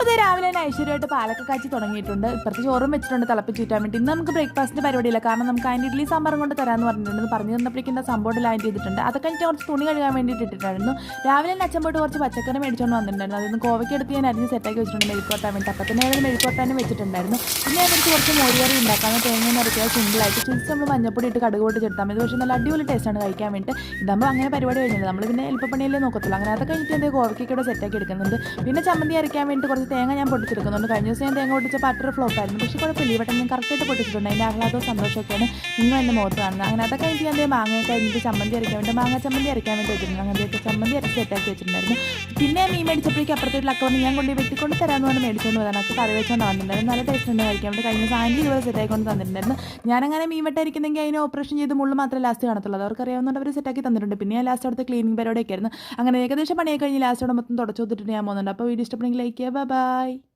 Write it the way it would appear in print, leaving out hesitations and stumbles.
അപ്പോൾ രാവിലെ തന്നെ ഐശ്വര്യമായിട്ട് പാലൊക്കെ കാച്ചി തുടങ്ങിയിട്ടുണ്ട്. ഇപ്പുറത്ത് ചോറും വെച്ചിട്ടുണ്ട് തിളപ്പിച്ചൂറ്റാൻ വേണ്ടി. ഇന്ന് നമുക്ക് ബ്രേക്ക്ഫാസ്റ്റിൻ്റെ പരിപാടിയില്ല, കാരണം നമുക്ക് അതിൻ്റെ ഇഡ്ഡലി സാമ്പാറും കൊണ്ട് തരാമെന്ന് പറഞ്ഞിട്ടുണ്ട്. പറഞ്ഞു തന്നപ്പോഴേക്കും എന്താ സംഭവം ലാൻഡ് ചെയ്തിട്ടുണ്ട്. അതൊക്കെ കഴിഞ്ഞിട്ട് കുറച്ച് തുണി കഴുകാൻ വേണ്ടിയിട്ട് ഇട്ടിട്ടായിരുന്നു. രാവിലെ തന്നെ അച്ഛൻ പോയിട്ട് കുറച്ച് പച്ചക്കറി മേടിച്ചുകൊണ്ട് വന്നിട്ടുണ്ടായിരുന്നു. അതിന് കോവയ്ക്ക് എടുത്ത് ഞാൻ അരിഞ്ഞ് സെറ്റാക്കി വെച്ചിട്ടുണ്ട് മെഴുക്കോട്ടാൻ വേണ്ടി. അപ്പം തന്നെ ഏതായാലും മെഴുക്കോട്ടാനും വെച്ചിട്ടുണ്ടായിരുന്നു. പിന്നെ ഞാൻ കുറച്ച് മോരുകറി ഉണ്ടാക്കാൻ തേങ്ങ നിറയ്ക്കുക സിമ്പിളായിട്ട് ചുരിച്ച് നമ്മൾ മഞ്ഞപ്പൊടി ഇട്ട് കടുക് പൊട്ടി ചെട്ടാൽ മതി. പക്ഷേ നല്ല അടിപൊളി ടേസ്റ്റാണ് കഴിക്കാൻ വേണ്ടി. ഇതാകുമ്പോൾ അങ്ങനെ പരിപാടി കഴിഞ്ഞില്ല, നമ്മൾ പിന്നെ എളുപ്പപ്പണിയല്ലേ നോക്കത്തുള്ളൂ. അങ്ങനെ അതൊക്കെ കഴിഞ്ഞിട്ട് എന്തെങ്കിലും കോവയ്ക്കൊക്കെ സെറ്റാക്കി എടുക്കുന്നുണ്ട്. പിന്നെ ചമ്മന്തി അരയ്ക്കാൻ വേണ്ടി കുറച്ച് തേങ്ങ ഞാൻ പൊട്ടിച്ചെടുക്കുന്നുണ്ട്. കഴിഞ്ഞ ദിവസം ഞാൻ തേങ്ങ പൊട്ടിച്ച പറ്റർ ഫ്ലോപ്പ് ആയിരുന്നു, പക്ഷേ കുഴപ്പമില്ല. ഇവിടെ ഞാൻ കറക്റ്റായിട്ട് പൊട്ടിച്ചിട്ടുണ്ട്. അതിൻ്റെ ആഹ്ലാദവും സന്തോഷമൊക്കെയാണ് നിങ്ങൾ എൻ്റെ മുഖത്ത് കാണുന്നത്. അങ്ങനെ അതൊക്കെ കഴിഞ്ഞിട്ട് ഞാൻ മാങ്ങ കഴിഞ്ഞിട്ട് ചമ്മന്തി അരയ്ക്കാൻ വേണ്ടി മാങ്ങ ചമ്മന്തി അരയ്ക്കാൻ വേണ്ടി വെച്ചിട്ടുണ്ട്. അങ്ങനത്തെ ചമ്മന്തി അരച്ച് സെറ്റാക്കി വെച്ചിട്ടുണ്ടായിരുന്നു. പിന്നെ മീൻ മേടിച്ചപ്പോഴേക്കും അപ്പുറത്തേക്ക് വന്ന് ഞാൻ കൊണ്ട് വെട്ടിക്കൊണ്ട് തരാമെന്ന് പറഞ്ഞ് മേടിച്ചുകൊണ്ട് വരാൻ ഒക്കെ കറി വെച്ചുകൊണ്ട് വന്നിട്ടുണ്ടായിരുന്നു. നല്ല ടേസ്റ്റ് ഉണ്ട് കഴിക്കാൻ വേണ്ടി. കഴിഞ്ഞ ദിവസം ആൻറ്റി ഇതുപോലെ സെറ്റാക്കിക്കൊണ്ട് തന്നിട്ടുണ്ടായിരുന്നു. ഞാനങ്ങനെ മീൻ വെട്ടായിരിക്കുന്നെങ്കിൽ അതിന് ഓപ്പറേഷൻ ചെയ്ത് മുള്ളു മാത്രമേ ലാസ്റ്റ് കാണത്തുള്ളൂ. അവർക്ക് അറിയാവുന്നതുകൊണ്ട് അവർ സെറ്റാക്കി തന്നിട്ടുണ്ട്. പിന്നെ ഞാൻ ലാസ്റ്റ് അടുത്ത ക്ലീനിങ് പരിപാടിയൊക്കെ ആയിരുന്നു. അങ്ങനെ ഏകദേശം പണിയൊക്കെ കഴിഞ്ഞ് ലാസ്റ്റോടെ മൊത്തം തുടച്ചു കൊടുത്തിട്ട് ഞാൻ പോകുന്നുണ്ട്. അപ്പോൾ വീഡിയോ ഇഷ്ടപ്പെടുമെങ്കിൽ ലൈക്ക് ചെയ്യുക. ബൈ.